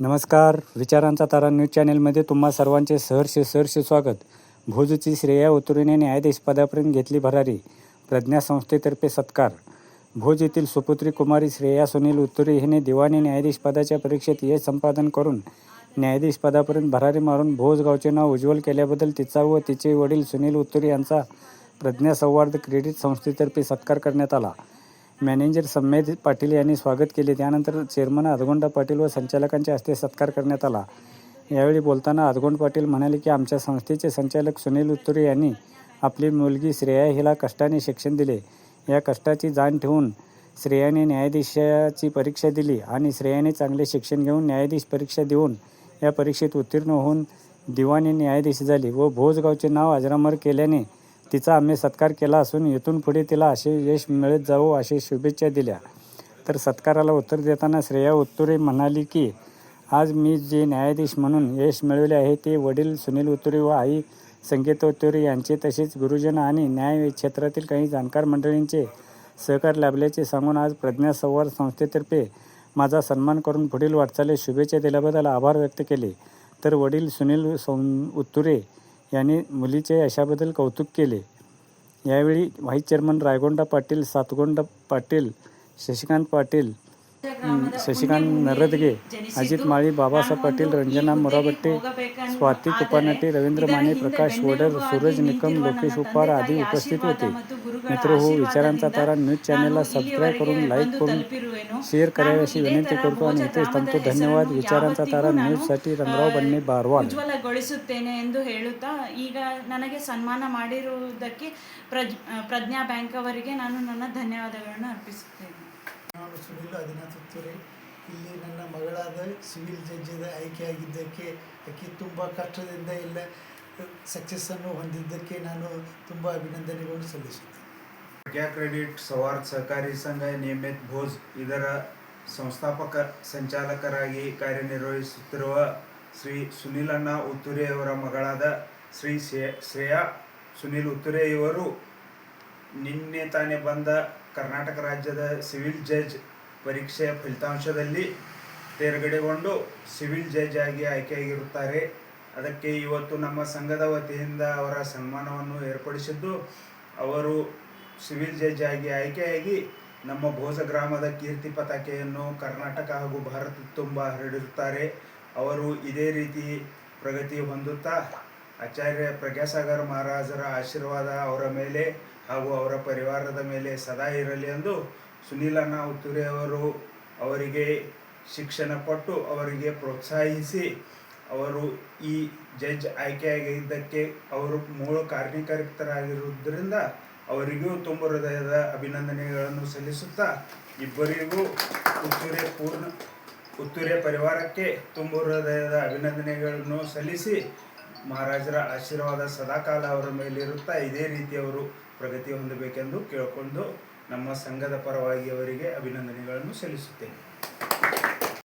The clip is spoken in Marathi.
नमस्कार. विचारांचा तारा न्यूज चॅनेलमध्ये तुम्हा सर्वांचे सहर्ष स्वागत. भोजची श्रेया उतुरेने न्यायाधीश पदापर्यंत घेतली भरारी. प्रज्ञा संस्थेतर्फे सत्कार. भोज येथील सुपुत्री कुमारी श्रेया सुनील उतुरे हिने दिवाणी न्यायाधीश पदाच्या परीक्षेत यश संपादन करून न्यायाधीश पदापर्यंत भरारी मारून भोज गावचे नाव उज्ज्वल केल्याबद्दल तिचा व तिचे वडील सुनील उतुरे यांचा प्रज्ञा संवाद क्रेडिट संस्थेतर्फे सत्कार करण्यात आला. मॅनेजर सम्मेद पाटील यांनी स्वागत केले. त्यानंतर चेअरमन अदगोंडा पाटील व संचालकांच्या हस्ते सत्कार करण्यात आला. यावेळी बोलताना अदगोंड पाटील म्हणाले की आमच्या संस्थेचे संचालक सुनील उतुरे यांनी आपली मुलगी श्रेया हिला कष्टाने शिक्षण दिले. या कष्टाची जाण ठेवून श्रेयाने न्यायाधीशाची परीक्षा दिली आणि श्रेयाने चांगले शिक्षण घेऊन न्यायाधीश परीक्षा देऊन या परीक्षेत उत्तीर्ण होऊन दिवाणी न्यायाधीश झाली व भोज गावचे नाव अजरामर केल्याने तिचा आम्ही सत्कार केला असून इथून पुढे तिला असे यश मिळत जावो अशी शुभेच्छा दिल्या. तर सत्काराला उत्तर देताना श्रेया उतुरे म्हणाली की आज मी जे न्यायाधीश म्हणून यश मिळवले आहे ते वडील सुनील उतुरे व आई संगीता उतुरे यांचे तसेच गुरुजन आणि न्याय क्षेत्रातील काही जाणकार मंडळींचे सहकार लाभल्याचे सांगून आज प्रज्ञा संवाद संस्थेतर्फे माझा सन्मान करून पुढील वाटचालीस शुभेच्छा दिल्याबद्दल आभार व्यक्त केले. तर वडील सुनील उतुरे यांनी मुलीचे यशाबद्दल कौतुक केले. यावेळी व्हाईस चेअरमन रायगोंडा पाटील, सातगोंडा पाटील, शशिकांत पाटील, शशिकांत नरदगे, अजित माळी, बाबासाहेब पाटील, रंजना मोराबट्टे, स्वाती कुपानाटे, रवींद्र माने, प्रकाश वडर, सूरज निकम, लोकेश उपार आदी उपस्थित होते. मित्रहो, विचारांचा तारा न्यूज चॅनलला सबस्क्राईब करून लाईक करून शेअर करावे अशी विनंती करतो आणि इथेच थांबतो. धन्यवाद. विचारांचा तारा न्यूजसाठी ರಂಗರಾವ್ ಬನ್ನಿ ಬಾರ್ವಾಡ್. ಉಜ್ವಲಗೊಳಿಸುತ್ತೇನೆ ಎಂದು ಹೇಳುತ್ತಾ ಈಗ ನನಗೆ ಸನ್ಮಾನ ಮಾಡಿರುವುದಕ್ಕೆ ಪ್ರಜ್ಞಾ ಬ್ಯಾಂಕ್ ಅವರಿಗೆ ನಾನು ನನ್ನ ಧನ್ಯವಾದಗಳನ್ನು ಅರ್ಪಿಸುತ್ತೇನೆ. ನಾನು ಸುನಿಲ್ ಉತುರೆ. ಇಲ್ಲಿ ನನ್ನ ಮಗಳಾದ ಸಿವಿಲ್ ಜಡ್ಜಿದ ಆಯ್ಕೆಯಾಗಿದ್ದಕ್ಕೆ ಆಕೆ ತುಂಬ ಕಷ್ಟದಿಂದ ಎಲ್ಲ ಸಕ್ಸಸ್ಸನ್ನು ಹೊಂದಿದ್ದಕ್ಕೆ ನಾನು ತುಂಬ ಅಭಿನಂದನೆಗಳನ್ನು ಸಲ್ಲಿಸುತ್ತೇನೆ. ಪ್ರಜ್ಞಾ ಕ್ರೆಡಿಟ್ ಸೌಹಾರ್ದ ಸಹಕಾರಿ ಸಂಘ ನಿಯಮಿತ ಭೋಜ್ ಇದರ ಸಂಸ್ಥಾಪಕ ಸಂಚಾಲಕರಾಗಿ ಕಾರ್ಯನಿರ್ವಹಿಸುತ್ತಿರುವ ಶ್ರೀ ಸುನಿಲಣ್ಣ ಉತುರೆಯವರ ಮಗಳಾದ ಶ್ರೀ ಶ್ರೇಯಾ ಸುನಿಲ್ ಉತುರೆ ಇವರು ನಿನ್ನೆ ತಾನೇ ಬಂದ ಕರ್ನಾಟಕ ರಾಜ್ಯದ ಸಿವಿಲ್ ಜಡ್ಜ್ ಪರೀಕ್ಷೆಯ ಫಲಿತಾಂಶದಲ್ಲಿ ತೇರ್ಗಡೆಗೊಂಡು ಸಿವಿಲ್ ಜಡ್ಜ್ ಆಗಿ ಆಯ್ಕೆಯಾಗಿರುತ್ತಾರೆ. ಅದಕ್ಕೆ ಇವತ್ತು ನಮ್ಮ ಸಂಘದ ವತಿಯಿಂದ ಅವರ ಸನ್ಮಾನವನ್ನು ಏರ್ಪಡಿಸಿದ್ದು, ಅವರು ಸಿವಿಲ್ ಜಡ್ಜ್ ಆಗಿ ಆಯ್ಕೆಯಾಗಿ ನಮ್ಮ ಭೋಜ ಗ್ರಾಮದ ಕೀರ್ತಿ ಪತಾಕೆಯನ್ನು ಕರ್ನಾಟಕ ಹಾಗೂ ಭಾರತ ತುಂಬ ಹರಡಿರುತ್ತಾರೆ. ಅವರು ಇದೇ ರೀತಿ ಪ್ರಗತಿ ಹೊಂದುತ್ತಾ ಆಚಾರ್ಯ ಪ್ರಜ್ಞಾಸಾಗರ ಮಹಾರಾಜರ ಆಶೀರ್ವಾದ ಅವರ ಮೇಲೆ ಹಾಗೂ ಅವರ ಪರಿವಾರದ ಮೇಲೆ ಸದಾ ಇರಲಿ ಎಂದು ಸುನಿಲಣ್ಣ ಉತುರೆ ಅವರಿಗೆ ಶಿಕ್ಷಣ ಕೊಟ್ಟು ಅವರಿಗೆ ಪ್ರೋತ್ಸಾಹಿಸಿ ಅವರು ಈ ಜಡ್ಜ್ ಆಯ್ಕೆಯಾಗಿದ್ದಕ್ಕೆ ಅವರು ಮೂಲ ಕಾರಣೀಕರ್ತರಾಗಿರುವುದರಿಂದ ಅವರಿಗೂ ತುಂಬ ಹೃದಯದ ಅಭಿನಂದನೆಗಳನ್ನು ಸಲ್ಲಿಸುತ್ತಾ ಇಬ್ಬರಿಗೂ ಉತ್ತುರೆ ಪರಿವಾರಕ್ಕೆ ತುಂಬ ಹೃದಯದ ಅಭಿನಂದನೆಗಳನ್ನು ಸಲ್ಲಿಸಿ ಮಹಾರಾಜರ ಆಶೀರ್ವಾದ ಸದಾಕಾಲ ಅವರ ಮೇಲಿರುತ್ತಾ ಇದೇ ರೀತಿ ಅವರು ಪ್ರಗತಿ ಹೊಂದಬೇಕೆಂದು ಕೇಳಿಕೊಂಡು ನಮ್ಮ ಸಂಘದ ಪರವಾಗಿ ಅವರಿಗೆ ಅಭಿನಂದನೆಗಳನ್ನು ಸಲ್ಲಿಸುತ್ತೇನೆ.